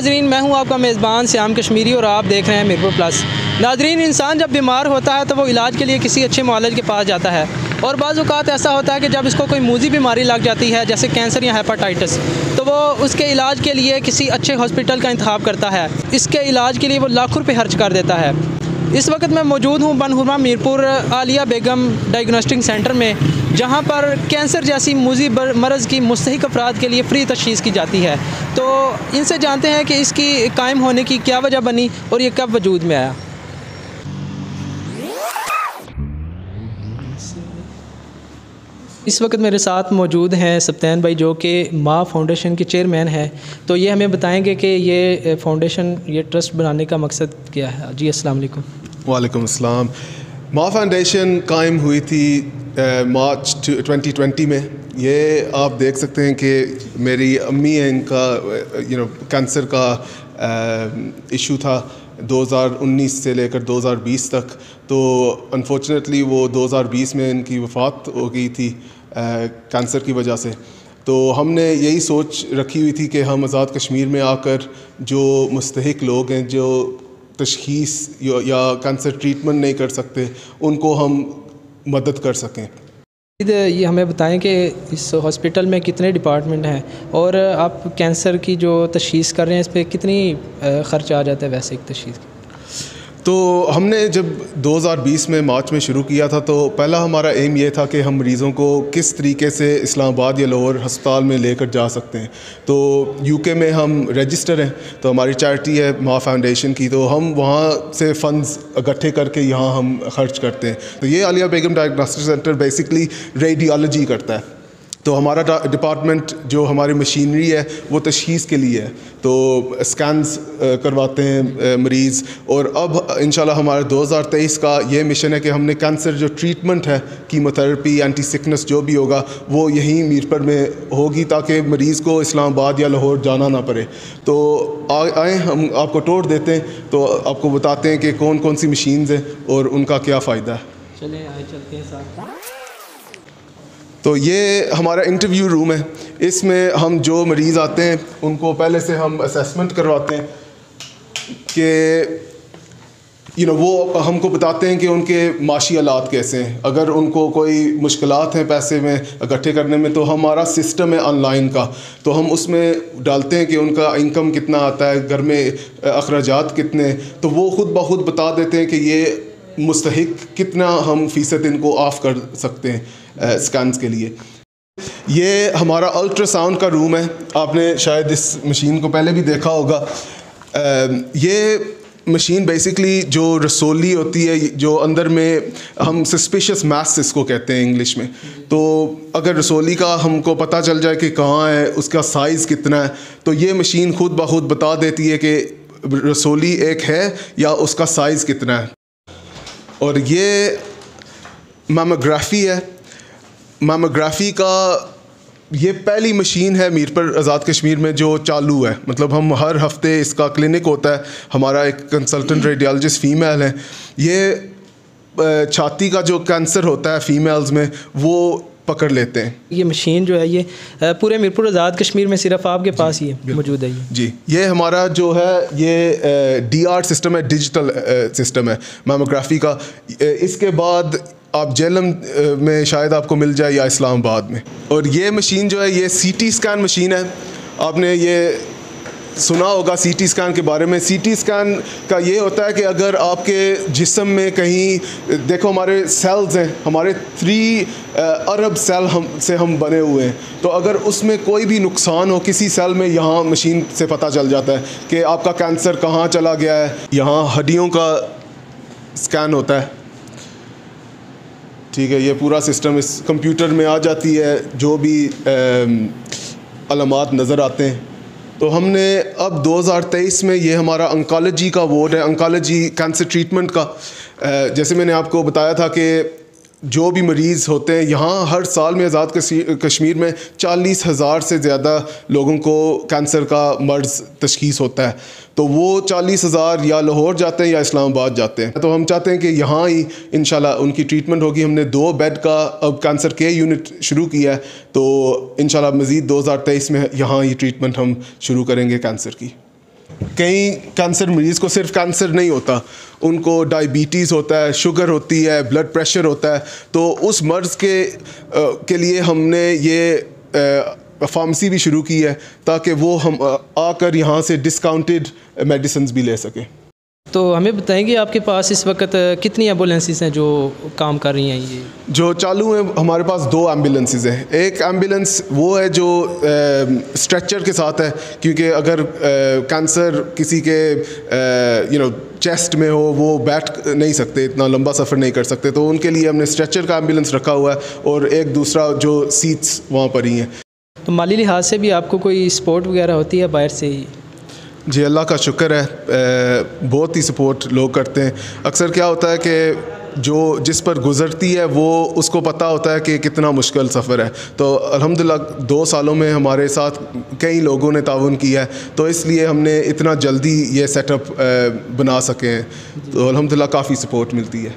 नाजरीन, मैं हूं आपका मेज़बान श्याम कश्मीरी और आप देख रहे हैं मीरपुर प्लस। नाजरीन, इंसान जब बीमार होता है तो वो इलाज के लिए किसी अच्छे मुआलिज के पास जाता है और बाज़ औक़ात ऐसा होता है कि जब इसको कोई मूज़ी बीमारी लग जाती है जैसे कैंसर या हेपेटाइटिस, तो वो उसके इलाज के लिए किसी अच्छे हॉस्पिटल का इंतखाब करता है। इसके इलाज के लिए वो लाखों रुपये खर्च कर देता है। इस वक्त मैं मौजूद हूँ बनहुरमा मीरपुर आलिया बेगम डायग्नोस्टिक सेंटर में, जहाँ पर कैंसर जैसी मूज़ी मरज़ की मुस्तहिक अफराद के लिए फ़्री तशख़ीस की जाती है। तो इनसे जानते हैं कि इसकी कायम होने की क्या वजह बनी और ये कब वजूद में आया। इस वक्त मेरे साथ मौजूद हैं सब्तैन भाई, जो कि माँ फाउंडेशन के चेयरमैन हैं। तो ये हमें बताएंगे कि ये फाउंडेशन, ये ट्रस्ट बनाने का मकसद क्या है। जी अस्सलाम वालेकुम। वालेकुम अस्सलाम। माँ फाउंडेशन कायम हुई थी मार्च 2020 में। ये आप देख सकते हैं कि मेरी अम्मी है, इनका कैंसर का इशू था 2019 से लेकर 2020 तक। तो अनफॉर्चुनेटली वो 2020 में इनकी वफ़ात हो गई थी कैंसर की वजह से। तो हमने यही सोच रखी हुई थी कि हम आज़ाद कश्मीर में आकर जो मुस्तहिक लोग हैं, जो तशख़ीस या कैंसर ट्रीटमेंट नहीं कर सकते, उनको हम मदद कर सकें। ये हमें बताएं कि इस हॉस्पिटल में कितने डिपार्टमेंट हैं और आप कैंसर की जो तशख़ीस कर रहे हैं इस पर कितनी ख़र्च आ जाता है वैसे एक तशख़ीस? तो हमने जब 2020 में मार्च में शुरू किया था, तो पहला हमारा एम ये था कि हम मरीज़ों को किस तरीके से इस्लामाबाद या लाहौर हस्पताल में लेकर जा सकते हैं। तो यूके में हम रजिस्टर हैं, तो हमारी चैरिटी है माँ फाउंडेशन की, तो हम वहाँ से फ़ंड्स इकट्ठे करके यहाँ हम ख़र्च करते हैं। तो ये आलिया बेगम डायग्नोस्टिक सेंटर बेसिकली रेडियोलॉजी करता है। तो हमारा डिपार्टमेंट जो हमारी मशीनरी है वो तशख़ीस के लिए है, तो स्कैन्स करवाते हैं मरीज़। और अब इंशाल्लाह हमारा 2023 का ये मिशन है कि हमने कैंसर जो ट्रीटमेंट है, कीमोथेरेपी, एंटी सिकनेस जो भी होगा वो यहीं मीरपुर में होगी, ताकि मरीज़ को इस्लामाबाद या लाहौर जाना ना पड़े। तो आए हम आपको टूर देते हैं, तो आपको बताते हैं कि कौन कौन सी मशीन्स हैं और उनका क्या फ़ायदा है। चलें आए चलते हैं साथ। तो ये हमारा इंटरव्यू रूम है। इसमें हम जो मरीज़ आते हैं उनको पहले से हम असेसमेंट करवाते हैं कि वो हमको बताते हैं कि उनके माशी हालात कैसे हैं। अगर उनको कोई मुश्किलात हैं पैसे में इकट्ठे करने में, तो हमारा सिस्टम है ऑनलाइन का, तो हम उसमें डालते हैं कि उनका इनकम कितना आता है, घर में अखराजात कितने, तो वो खुद ब खुद बता देते हैं कि ये मुस्तहिक कितना हम फ़ीसद इनको ऑफ़ कर सकते हैं स्कैन्स के लिए। ये हमारा अल्ट्रासाउंड का रूम है। आपने शायद इस मशीन को पहले भी देखा होगा। ये मशीन बेसिकली जो रसोली होती है, जो अंदर में हम सस्पिशियस मास इसको कहते हैं इंग्लिश में। तो अगर रसोली का हमको पता चल जाए कि कहाँ है, उसका साइज़ कितना है, तो ये मशीन खुद ब खुद बता देती है कि रसोली एक है या उसका साइज़ कितना है। और ये मैमोग्राफी है। मैमोग्राफी का ये पहली मशीन है मीरपुर आज़ाद कश्मीर में जो चालू है। मतलब हम हर हफ्ते इसका क्लिनिक होता है। हमारा एक कंसल्टेंट रेडियोलॉजिस्ट फ़ीमेल है। ये छाती का जो कैंसर होता है फ़ीमेल्स में, वो पकड़ लेते हैं। ये मशीन जो है ये पूरे मीरपुर आज़ाद कश्मीर में सिर्फ आपके पास ही मौजूद है? जी, ये हमारा जो है ये DR सिस्टम है, डिजिटल सिस्टम है मैमोग्राफी का। इसके बाद आप जेलम में शायद आपको मिल जाए या इस्लामाबाद में। और ये मशीन जो है ये CT स्कैन मशीन है। आपने ये सुना होगा CT स्कैन के बारे में। CT स्कैन का ये होता है कि अगर आपके जिस्म में कहीं, देखो हमारे सेल्स हैं, हमारे 3 अरब सेल हम बने हुए हैं, तो अगर उसमें कोई भी नुकसान हो किसी सेल में, यहाँ मशीन से पता चल जाता है कि आपका कैंसर कहाँ चला गया है। यहाँ हड्डियों का स्कैन होता है, ठीक है। ये पूरा सिस्टम इस कंप्यूटर में आ जाती है, जो भी अलामात नज़र आते हैं। तो हमने अब 2023 में ये हमारा अंकोलॉजी का वार्ड है, अंकोलॉजी कैंसर ट्रीटमेंट का। जैसे मैंने आपको बताया था कि जो भी मरीज़ होते हैं यहाँ, हर साल में आज़ाद कश्मीर में 40,000 से ज़्यादा लोगों को कैंसर का मर्ज़ तशख़ीस होता है। तो वो 40,000 या लाहौर जाते हैं या इस्लामाबाद जाते हैं। तो हम चाहते हैं कि यहाँ ही इंशाल्लाह उनकी ट्रीटमेंट होगी। हमने 2 बेड का अब कैंसर केयर यूनिट शुरू किया है, तो इंशाल्लाह मज़ीद 2023 में यहाँ ये ट्रीटमेंट हम शुरू करेंगे कैंसर की। कई कैंसर मरीज़ को सिर्फ कैंसर नहीं होता, उनको डायबिटीज़ होता है, शुगर होती है, ब्लड प्रेशर होता है। तो उस मर्ज़ के लिए हमने ये फार्मेसी भी शुरू की है ताकि वो हम आकर यहाँ से डिस्काउंटेड मेडिसिन्स भी ले सकें। तो हमें बताएंगे आपके पास इस वक्त कितनी एम्बुलेंसेस हैं जो काम कर रही हैं? ये जो चालू हैं, हमारे पास 2 एम्बुलेंसेस हैं। एक एम्बुलेंस वो है जो स्ट्रेचर के साथ है, क्योंकि अगर कैंसर किसी के चेस्ट में हो, वो बैठ नहीं सकते, इतना लंबा सफ़र नहीं कर सकते, तो उनके लिए हमने स्ट्रेचर का एम्बुलेंस रखा हुआ है और एक दूसरा जो सीट्स वहाँ पर ही हैं। तो माली लिहाज से भी आपको कोई सपोर्ट वगैरह होती है बाहर से ही? जी, अल्लाह का शुक्र है, बहुत ही सपोर्ट लोग करते हैं। अक्सर क्या होता है कि जिस पर गुज़रती है वो उसको पता होता है कि कितना मुश्किल सफ़र है। तो अल्हम्दुलिल्लाह 2 सालों में हमारे साथ कई लोगों ने ताउन किया है, तो इसलिए हमने इतना जल्दी ये सेटअप बना सके हैं। तो अल्हम्दुलिल्लाह काफ़ी सपोर्ट मिलती है।